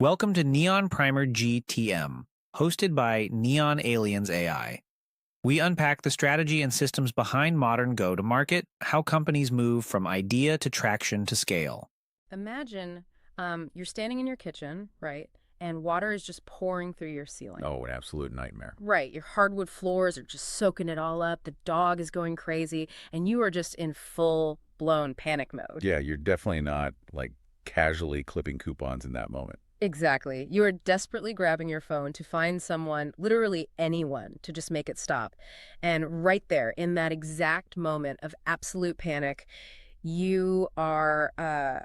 Welcome to Neon Primer GTM, hosted by Neon Aliens AI. We unpack the strategy and systems behind modern go-to-market, how companies move from idea to traction to scale. Imagine you're standing in your kitchen, right? And water is just pouring through your ceiling. Oh, an absolute nightmare. Right. Your hardwood floors are just soaking it all up. The dog is going crazy, and you are just in full-blown panic mode. Yeah, you're definitely not like casually clipping coupons in that moment. Exactly. You are desperately grabbing your phone to find someone, literally anyone, to just make it stop. And right there, in that exact moment of absolute panic, you're about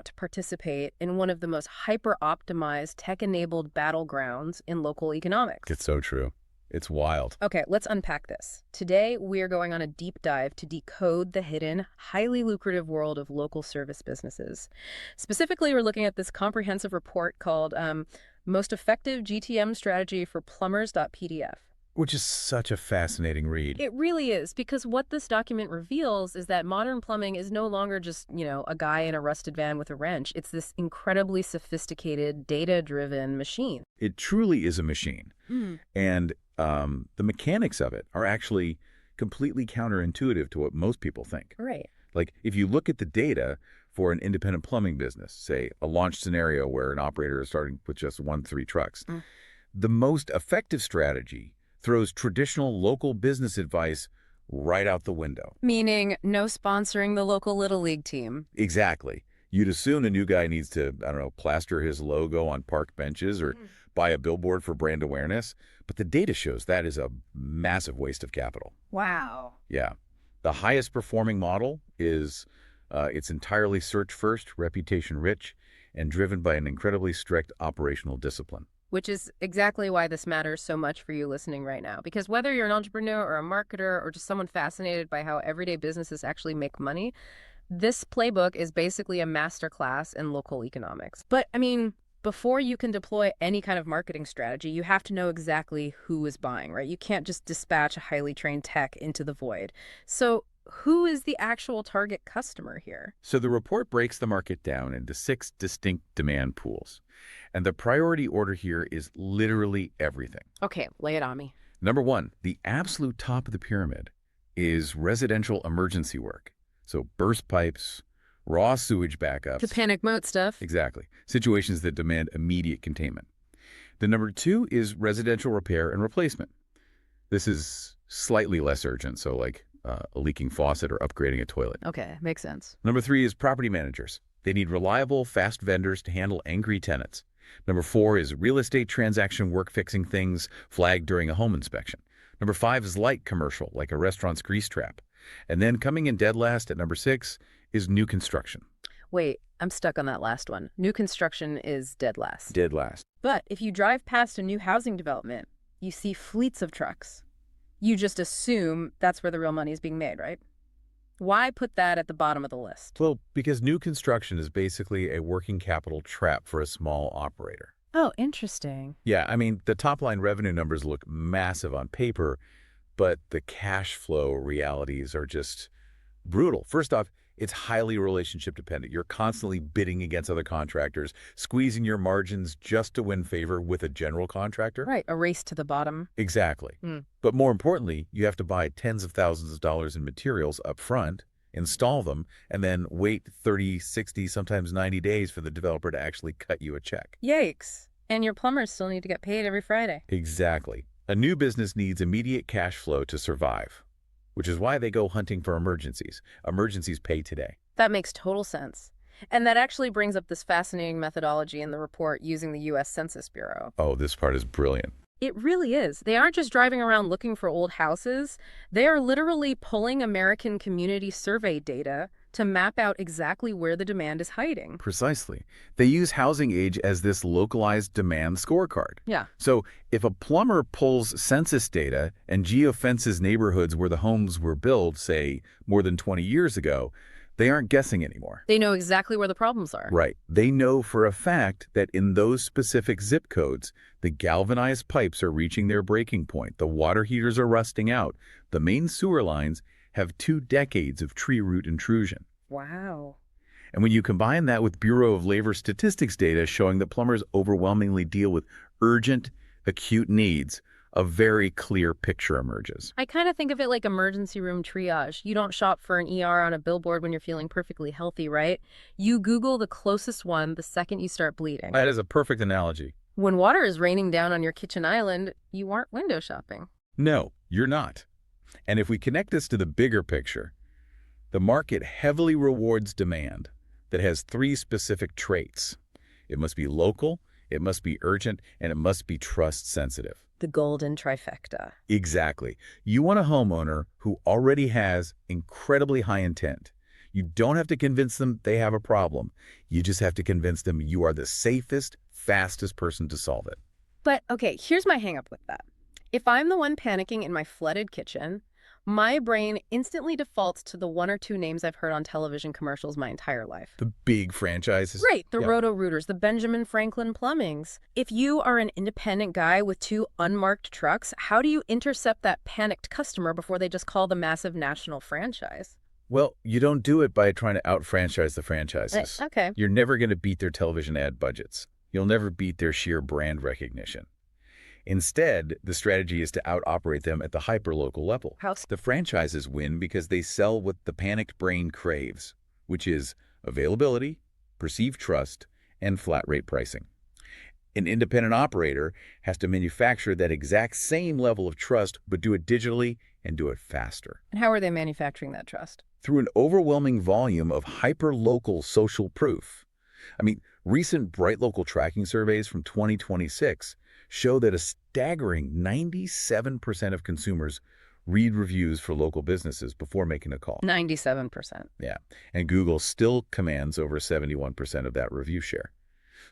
to participate in one of the most hyper-optimized, tech-enabled battlegrounds in local economics. It's so true. It's wild. Okay, let's unpack this. Today, we're going on a deep dive to decode the hidden, highly lucrative world of local service businesses. Specifically, we're looking at this comprehensive report called Most Effective GTM Strategy for Plumbers.pdf. Which is such a fascinating read. It really is, because what this document reveals is that modern plumbing is no longer just, a guy in a rusted van with a wrench. It's this incredibly sophisticated, data-driven machine. It truly is a machine. And the mechanics of it are actually completely counterintuitive to what most people think. Right. Like, if you look at the data for an independent plumbing business, say a launch scenario where an operator is starting with just 1-3 trucks, the most effective strategy throws traditional local business advice right out the window. Meaning no sponsoring the local Little League team. Exactly. You'd assume the new guy needs to, I don't know, plaster his logo on park benches or buy a billboard for brand awareness. But the data shows that is a massive waste of capital. Wow. Yeah. The highest performing model is it's entirely search first, reputation rich, and driven by an incredibly strict operational discipline. Which is exactly why this matters so much for you listening right now. Because whether you're an entrepreneur or a marketer or just someone fascinated by how everyday businesses actually make money, this playbook is basically a masterclass in local economics. But, before you can deploy any kind of marketing strategy, you have to know exactly who is buying, right? You can't just dispatch a highly trained tech into the void. So who is the actual target customer here? So the report breaks the market down into 6 distinct demand pools. And the priority order here is literally everything. Okay, lay it on me. Number 1, the absolute top of the pyramid is residential emergency work. So burst pipes, raw sewage backups. The panic mode stuff. Exactly. Situations that demand immediate containment. The number 2 is residential repair and replacement. This is slightly less urgent, so like a leaking faucet or upgrading a toilet. Okay, makes sense. Number 3 is property managers. They need reliable, fast vendors to handle angry tenants. Number 4 is real estate transaction work fixing things flagged during a home inspection. Number 5 is light commercial, like a restaurant's grease trap. And then coming in dead last at number 6 is new construction. Wait, I'm stuck on that last one. New construction is dead last. Dead last. But if you drive past a new housing development, you see fleets of trucks. You just assume that's where the real money is being made, right? Why put that at the bottom of the list? Well, because new construction is basically a working capital trap for a small operator. Oh, interesting. Yeah, the top line revenue numbers look massive on paper, but the cash flow realities are just brutal. First off, it's highly relationship dependent. You're constantly bidding against other contractors, squeezing your margins just to win favor with a general contractor. Right, a race to the bottom. Exactly. But more importantly, you have to buy tens of thousands of dollars in materials up front, install them, and then wait 30, 60, sometimes 90 days for the developer to actually cut you a check. Yikes. And your plumbers still need to get paid every Friday. Exactly. A new business needs immediate cash flow to survive, which is why they go hunting for emergencies. Emergencies pay today. That makes total sense. And that actually brings up this fascinating methodology in the report using the U.S. Census Bureau. Oh, this part is brilliant. It really is. They aren't just driving around looking for old houses. They are literally pulling American community survey data to map out exactly where the demand is hiding. Precisely. They use housing age as this localized demand scorecard. Yeah. So if a plumber pulls census data and geofences neighborhoods where the homes were built, say, more than 20 years ago, they aren't guessing anymore. They know exactly where the problems are. Right. They know for a fact that in those specific zip codes, the galvanized pipes are reaching their breaking point, the water heaters are rusting out, the main sewer lines have 2 decades of tree root intrusion. Wow. And when you combine that with Bureau of Labor Statistics data showing that plumbers overwhelmingly deal with urgent, acute needs, a very clear picture emerges. I kind of think of it like emergency room triage. You don't shop for an ER on a billboard when you're feeling perfectly healthy, right? You Google the closest one the second you start bleeding. That is a perfect analogy. When water is raining down on your kitchen island, you aren't window shopping. No, you're not. And if we connect this to the bigger picture, the market heavily rewards demand that has three specific traits. It must be local, it must be urgent, and it must be trust sensitive. The golden trifecta. Exactly. You want a homeowner who already has incredibly high intent. You don't have to convince them they have a problem. You just have to convince them you are the safest, fastest person to solve it. But, okay, here's my hang up with that. If I'm the one panicking in my flooded kitchen, my brain instantly defaults to the one or two names I've heard on television commercials my entire life. The big franchises. Right, the Roto-Rooters, the Benjamin Franklin Plumbings. If you are an independent guy with two unmarked trucks, how do you intercept that panicked customer before they just call the massive national franchise? Well, you don't do it by trying to out-franchise the franchises. Okay. You're never going to beat their television ad budgets. You'll never beat their sheer brand recognition. Instead, the strategy is to out-operate them at the hyper-local level. The franchises win because they sell what the panicked brain craves, which is availability, perceived trust, and flat-rate pricing. An independent operator has to manufacture that exact same level of trust, but do it digitally and do it faster. And how are they manufacturing that trust? Through an overwhelming volume of hyper-local social proof. I mean, recent Bright Local tracking surveys from 2026 show that a staggering 97% of consumers read reviews for local businesses before making a call. 97%. Yeah, and Google still commands over 71% of that review share.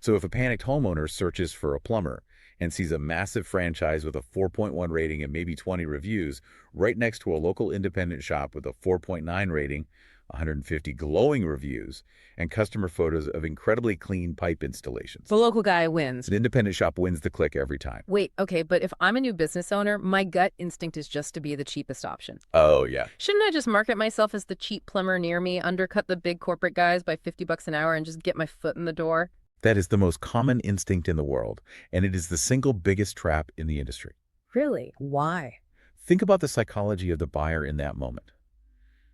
So if a panicked homeowner searches for a plumber and sees a massive franchise with a 4.1 rating and maybe 20 reviews right next to a local independent shop with a 4.9 rating, 150 glowing reviews, and customer photos of incredibly clean pipe installations, The local guy wins. an independent shop wins the click every time. Wait, okay, but if I'm a new business owner, my gut instinct is just to be the cheapest option. Oh, yeah. Shouldn't I just market myself as the cheap plumber near me, undercut the big corporate guys by $50 an hour, and just get my foot in the door? That is the most common instinct in the world, and it is the single biggest trap in the industry. Really? Why? Think about the psychology of the buyer in that moment.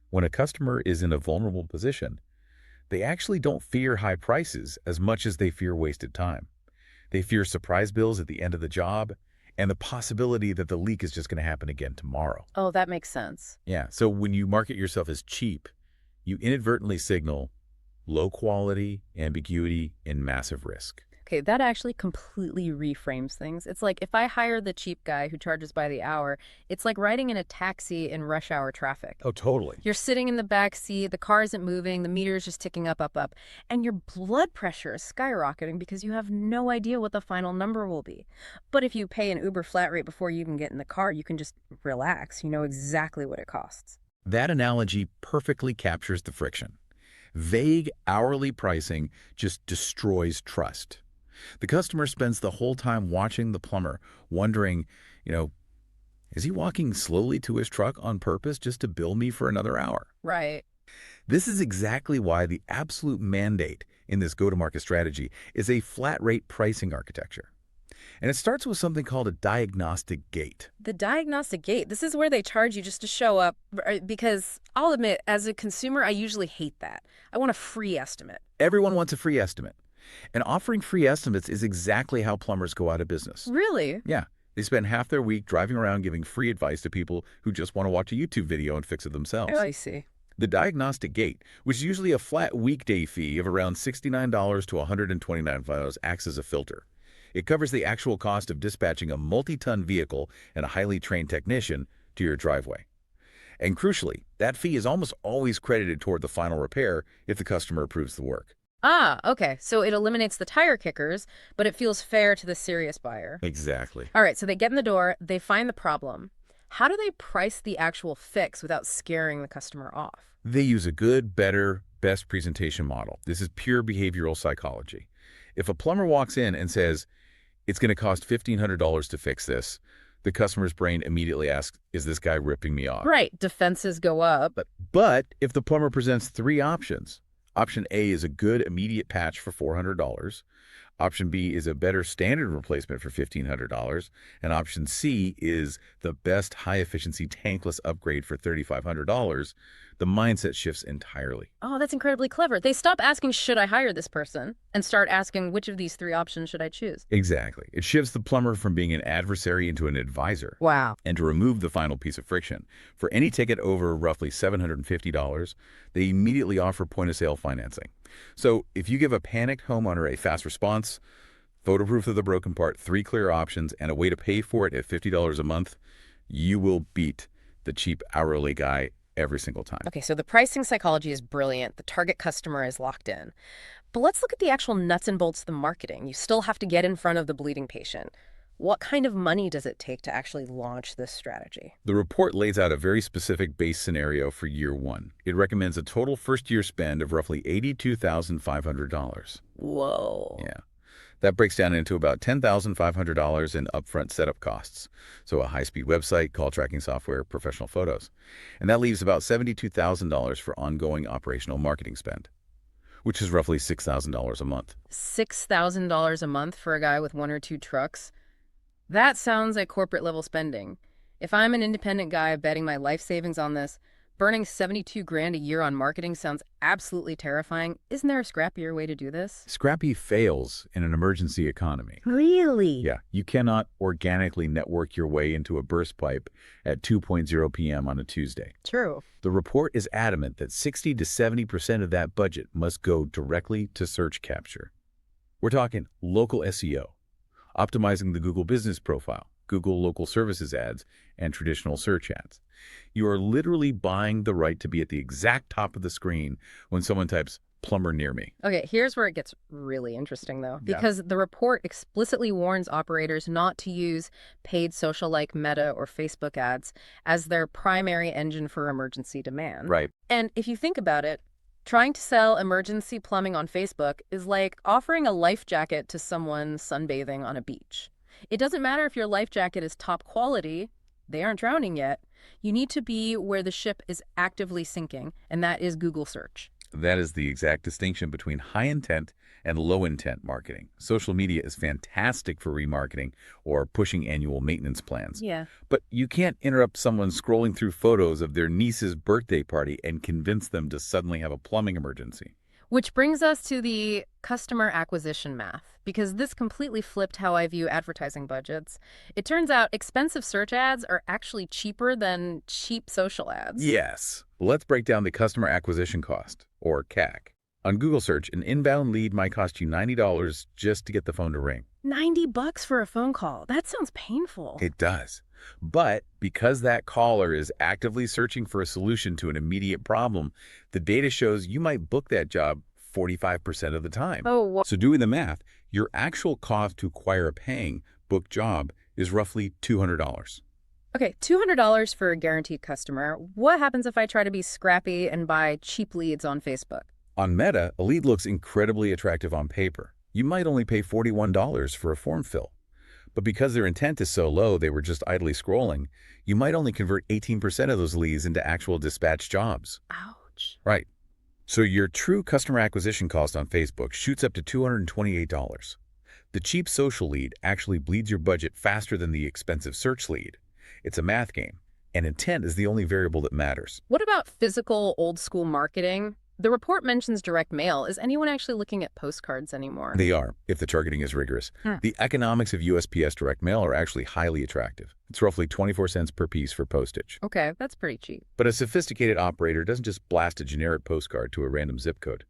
When a customer is in a vulnerable position, they actually don't fear high prices as much as they fear wasted time. They fear surprise bills at the end of the job and the possibility that the leak is just going to happen again tomorrow. Oh, that makes sense. Yeah, so when you market yourself as cheap, you inadvertently signal low quality, ambiguity, and massive risk. Okay, that actually completely reframes things. It's like if I hire the cheap guy who charges by the hour, it's like riding in a taxi in rush hour traffic. Oh, totally. You're sitting in the back seat, the car isn't moving, the meter is just ticking up, and your blood pressure is skyrocketing because you have no idea what the final number will be. But if you pay an Uber flat rate before you even get in the car, you can just relax. You know exactly what it costs. That analogy perfectly captures the friction. Vague hourly pricing just destroys trust. The customer spends the whole time watching the plumber, wondering, is he walking slowly to his truck on purpose just to bill me for another hour? Right. This is exactly why the absolute mandate in this go-to-market strategy is a flat-rate pricing architecture. And it starts with something called a diagnostic gate. The diagnostic gate, this is where they charge you just to show up, because I'll admit, as a consumer, I usually hate that. I want a free estimate. Everyone wants a free estimate. And offering free estimates is exactly how plumbers go out of business. Really? Yeah. They spend half their week driving around giving free advice to people who just want to watch a YouTube video and fix it themselves. Oh, I see. The diagnostic gate, which is usually a flat weekday fee of around $69 to $129, acts as a filter. It covers the actual cost of dispatching a multi-ton vehicle and a highly trained technician to your driveway. And crucially, that fee is almost always credited toward the final repair if the customer approves the work. Ah, okay. So it eliminates the tire kickers, but it feels fair to the serious buyer. Exactly. All right, so they get in the door, they find the problem. How do they price the actual fix without scaring the customer off? They use a good, better, best presentation model. This is pure behavioral psychology. If a plumber walks in and says, it's going to cost $1,500 to fix this, the customer's brain immediately asks, is this guy ripping me off? Right, defenses go up. But if the plumber presents three options, Option A is a good immediate patch for $400. Option B is a better standard replacement for $1,500. And option C is the best high-efficiency tankless upgrade for $3,500. The mindset shifts entirely. Oh, that's incredibly clever. They stop asking, should I hire this person, and start asking, which of these three options should I choose? Exactly. It shifts the plumber from being an adversary into an advisor. Wow. And to remove the final piece of friction, for any ticket over roughly $750, they immediately offer point-of-sale financing. So if you give a panicked homeowner a fast response, photo proof of the broken part, 3 clear options, and a way to pay for it at $50 a month, you will beat the cheap hourly guy every single time. Okay, so the pricing psychology is brilliant. The target customer is locked in. But let's look at the actual nuts and bolts of the marketing. You still have to get in front of the bleeding patient. What kind of money does it take to actually launch this strategy? The report lays out a very specific base scenario for year one. It recommends a total first-year spend of roughly $82,500. Whoa. Yeah. That breaks down into about $10,500 in upfront setup costs. So a high-speed website, call tracking software, professional photos. And that leaves about $72,000 for ongoing operational marketing spend, which is roughly $6,000 a month. $6,000 a month for a guy with 1 or 2 trucks? That sounds like corporate level spending. If I'm an independent guy betting my life savings on this, burning 72 grand a year on marketing sounds absolutely terrifying. Isn't there a scrappier way to do this? Scrappy fails in an emergency economy. Really? Yeah, you cannot organically network your way into a burst pipe at 2:00 p.m. on a Tuesday. True. The report is adamant that 60 to 70% of that budget must go directly to search capture. We're talking local SEO, optimizing the Google business profile, Google local services ads, and traditional search ads. You are literally buying the right to be at the exact top of the screen when someone types plumber near me. Okay, here's where it gets really interesting, though, Yeah. because the report explicitly warns operators not to use paid social like Meta or Facebook ads as their primary engine for emergency demand. Right. And if you think about it, trying to sell emergency plumbing on Facebook is like offering a life jacket to someone sunbathing on a beach. It doesn't matter if your life jacket is top quality, they aren't drowning yet. You need to be where the ship is actively sinking, and that is Google search. That is the exact distinction between high-intent and low-intent marketing. Social media is fantastic for remarketing or pushing annual maintenance plans. Yeah. But you can't interrupt someone scrolling through photos of their niece's birthday party and convince them to suddenly have a plumbing emergency. Which brings us to the customer acquisition math, because this completely flipped how I view advertising budgets. It turns out expensive search ads are actually cheaper than cheap social ads. Yes. Let's break down the customer acquisition cost, or CAC. On Google search, an inbound lead might cost you $90 just to get the phone to ring. $90 for a phone call. That sounds painful. It does. But because that caller is actively searching for a solution to an immediate problem, the data shows you might book that job 45% of the time. Oh, So doing the math, your actual cost to acquire a paying book job is roughly $200. okay, $200 for a guaranteed customer. What happens if I try to be scrappy and buy cheap leads on Facebook? On Meta, a lead looks incredibly attractive on paper. You might only pay $41 for a form fill. But because their intent is so low they were just idly scrolling, you might only convert 18% of those leads into actual dispatch jobs. Ouch. Right. So your true customer acquisition cost on Facebook shoots up to $228. The cheap social lead actually bleeds your budget faster than the expensive search lead. It's a math game, and intent is the only variable that matters. What about physical old school marketing? The report mentions direct mail. Is anyone actually looking at postcards anymore? They are, if the targeting is rigorous. The economics of USPS direct mail are actually highly attractive. It's roughly 24 cents per piece for postage. Okay, that's pretty cheap. But a sophisticated operator doesn't just blast a generic postcard to a random zip code.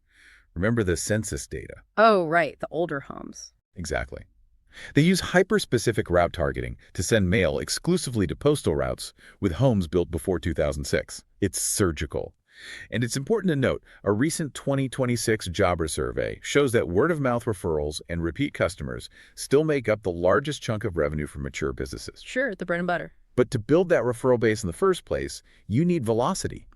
Remember the census data. Oh, right, the older homes. Exactly. They use hyper-specific route targeting to send mail exclusively to postal routes with homes built before 2006. It's surgical. And it's important to note, a recent 2026 Jobber survey shows that word-of-mouth referrals and repeat customers still make up the largest chunk of revenue for mature businesses. Sure, the bread and butter. But to build that referral base in the first place, you need velocity.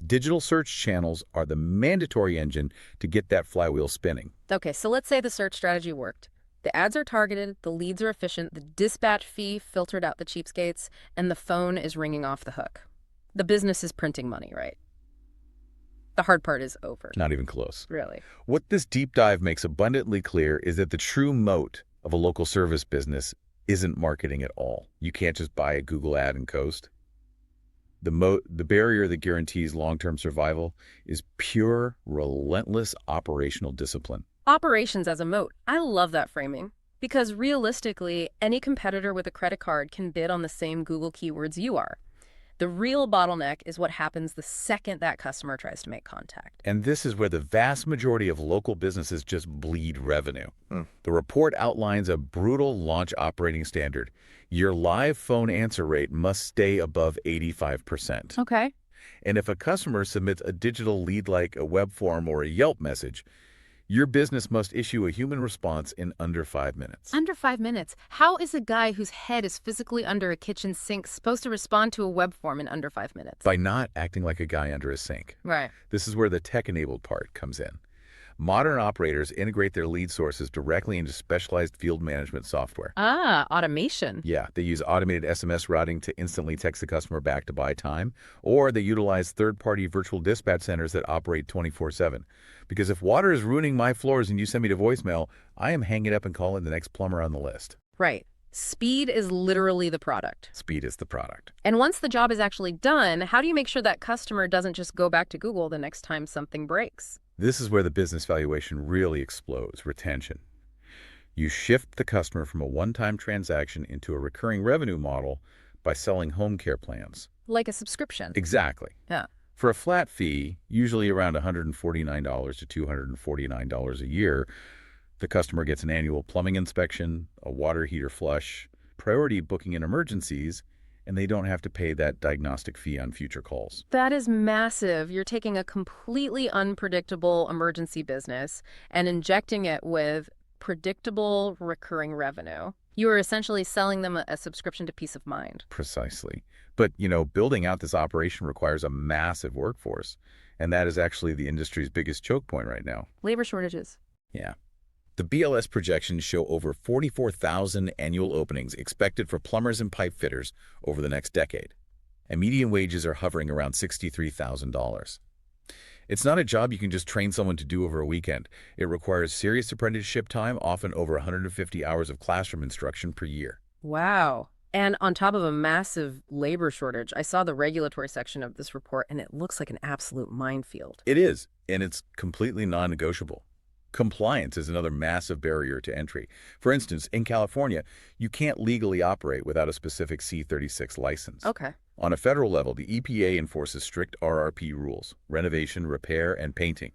Digital search channels are the mandatory engine to get that flywheel spinning. Okay, so let's say the search strategy worked. The ads are targeted, the leads are efficient, the dispatch fee filtered out the cheapskates, and the phone is ringing off the hook. The business is printing money, right? The hard part is over. Not even close. Really? What this deep dive makes abundantly clear is that the true moat of a local service business isn't marketing at all. You can't just buy a Google ad and coast. The barrier that guarantees long-term survival is pure, relentless operational discipline. Operations as a moat. I love that framing. Because realistically, any competitor with a credit card can bid on the same Google keywords you are. The real bottleneck is what happens the second that customer tries to make contact. And this is where the vast majority of local businesses just bleed revenue. The report outlines a brutal launch operating standard. Your live phone answer rate must stay above 85%. Okay. And if a customer submits a digital lead like a web form or a Yelp message, your business must issue a human response in under 5 minutes. Under 5 minutes. How is a guy whose head is physically under a kitchen sink supposed to respond to a web form in under 5 minutes? By not acting like a guy under a sink. Right. This is where the tech-enabled part comes in. Modern operators integrate their lead sources directly into specialized field management software. Ah, automation. Yeah, they use automated SMS routing to instantly text the customer back to buy time, or they utilize third-party virtual dispatch centers that operate 24/7. Because if water is ruining my floors and you send me to voicemail, I am hanging up and calling the next plumber on the list. Right. Speed is literally the product. Speed is the product. And once the job is actually done, how do you make sure that customer doesn't just go back to Google the next time something breaks? This is where the business valuation really explodes, retention. You shift the customer from a one-time transaction into a recurring revenue model by selling home care plans. Like a subscription. Exactly. Yeah. For a flat fee, usually around $149 to $249 a year, the customer gets an annual plumbing inspection, a water heater flush, priority booking in emergencies, and they don't have to pay that diagnostic fee on future calls. That is massive. You're taking a completely unpredictable emergency business and injecting it with predictable recurring revenue. You are essentially selling them a subscription to peace of mind. Precisely. But, building out this operation requires a massive workforce, and that is actually the industry's biggest choke point right now. Labor shortages. Yeah. The BLS projections show over 44,000 annual openings expected for plumbers and pipe fitters over the next decade, and median wages are hovering around $63,000. It's not a job you can just train someone to do over a weekend. It requires serious apprenticeship time, often over 150 hours of classroom instruction per year. Wow. And on top of a massive labor shortage, I saw the regulatory section of this report, and it looks like an absolute minefield. It is, and it's completely non-negotiable. Compliance is another massive barrier to entry. For instance, in California, you can't legally operate without a specific C-36 license. Okay. On a federal level, the EPA enforces strict RRP rules, renovation, repair, and painting.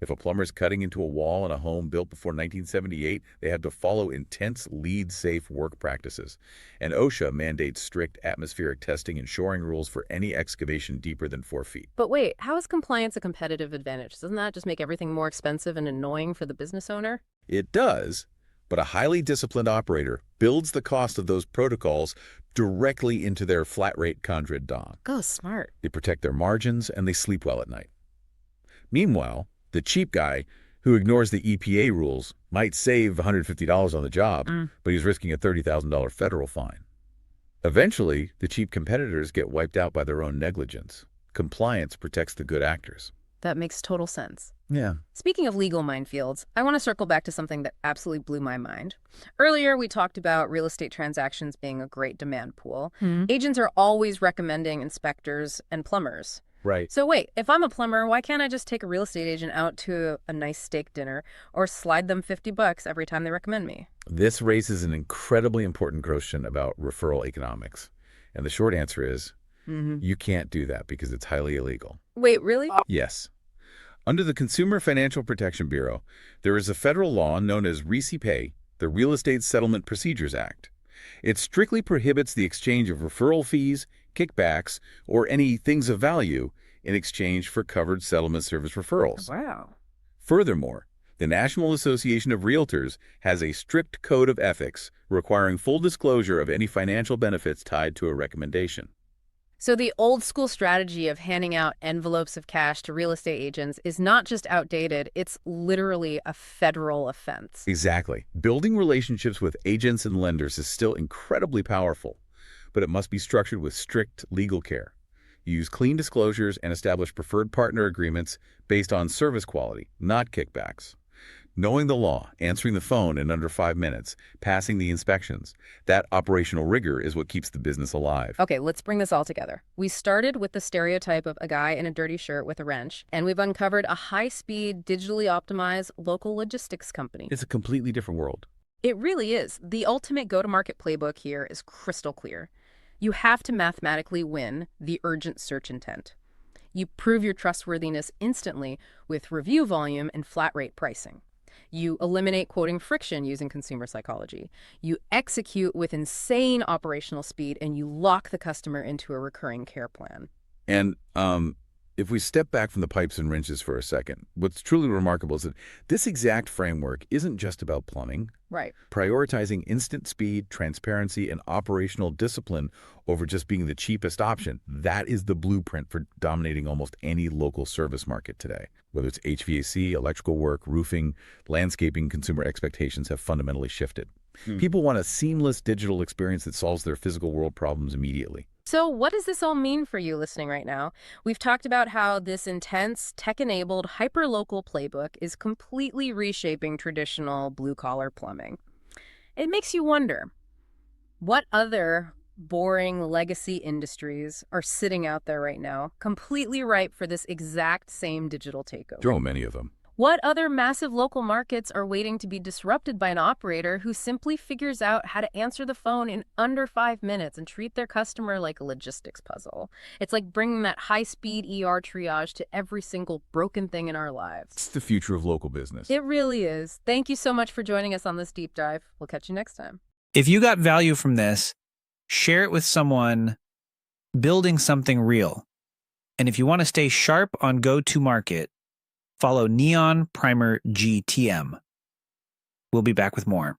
If a plumber is cutting into a wall in a home built before 1978, they have to follow intense LEED-safe work practices. And OSHA mandates strict atmospheric testing and shoring rules for any excavation deeper than 4 feet. But wait, how is compliance a competitive advantage? Doesn't that just make everything more expensive and annoying for the business owner? It does, but a highly disciplined operator builds the cost of those protocols directly into their flat-rate Condred DOM. Go smart. They protect their margins, and they sleep well at night. Meanwhile, the cheap guy who ignores the EPA rules might save $150 on the job, but he's risking a $30,000 federal fine. Eventually, the cheap competitors get wiped out by their own negligence. Compliance protects the good actors. That makes total sense. Yeah. Speaking of legal minefields, I want to circle back to something that absolutely blew my mind. Earlier, we talked about real estate transactions being a great demand pool. Agents are always recommending inspectors and plumbers. Right. So wait, if I'm a plumber, why can't I just take a real estate agent out to a nice steak dinner or slide them $50 every time they recommend me? This raises an incredibly important question about referral economics. And the short answer is, you can't do that because it's highly illegal. Wait, really? Yes. Under the Consumer Financial Protection Bureau, there is a federal law known as RECPA, the Real Estate Settlement Procedures Act. It strictly prohibits the exchange of referral fees, kickbacks, or any things of value in exchange for covered settlement service referrals. Wow. Furthermore, the National Association of Realtors has a strict code of ethics requiring full disclosure of any financial benefits tied to a recommendation. So the old school strategy of handing out envelopes of cash to real estate agents is not just outdated, it's literally a federal offense. Exactly. Building relationships with agents and lenders is still incredibly powerful, but it must be structured with strict legal care. Use clean disclosures and establish preferred partner agreements based on service quality, not kickbacks. Knowing the law, answering the phone in under 5 minutes, passing the inspections, that operational rigor is what keeps the business alive. Okay, let's bring this all together. We started with the stereotype of a guy in a dirty shirt with a wrench, and we've uncovered a high-speed, digitally optimized local logistics company. It's a completely different world. It really is. The ultimate go-to-market playbook here is crystal clear. You have to mathematically win the urgent search intent. You prove your trustworthiness instantly with review volume and flat rate pricing. You eliminate quoting friction using consumer psychology. You execute with insane operational speed, and you lock the customer into a recurring care plan. And if we step back from the pipes and wrenches for a second, what's truly remarkable is that this exact framework isn't just about plumbing. Right. Prioritizing instant speed, transparency, and operational discipline over just being the cheapest option, that is the blueprint for dominating almost any local service market today. Whether it's HVAC, electrical work, roofing, landscaping, consumer expectations have fundamentally shifted. People want a seamless digital experience that solves their physical world problems immediately. So what does this all mean for you listening right now? We've talked about how this intense, tech-enabled, hyper-local playbook is completely reshaping traditional blue-collar plumbing. It makes you wonder, what other boring legacy industries are sitting out there right now, completely ripe for this exact same digital takeover? There are many of them. What other massive local markets are waiting to be disrupted by an operator who simply figures out how to answer the phone in under 5 minutes and treat their customer like a logistics puzzle? It's like bringing that high-speed ER triage to every single broken thing in our lives. It's the future of local business. It really is. Thank you so much for joining us on this deep dive. We'll catch you next time. If you got value from this, share it with someone building something real. And if you want to stay sharp on go-to-market, follow Neon Primer GTM. We'll be back with more.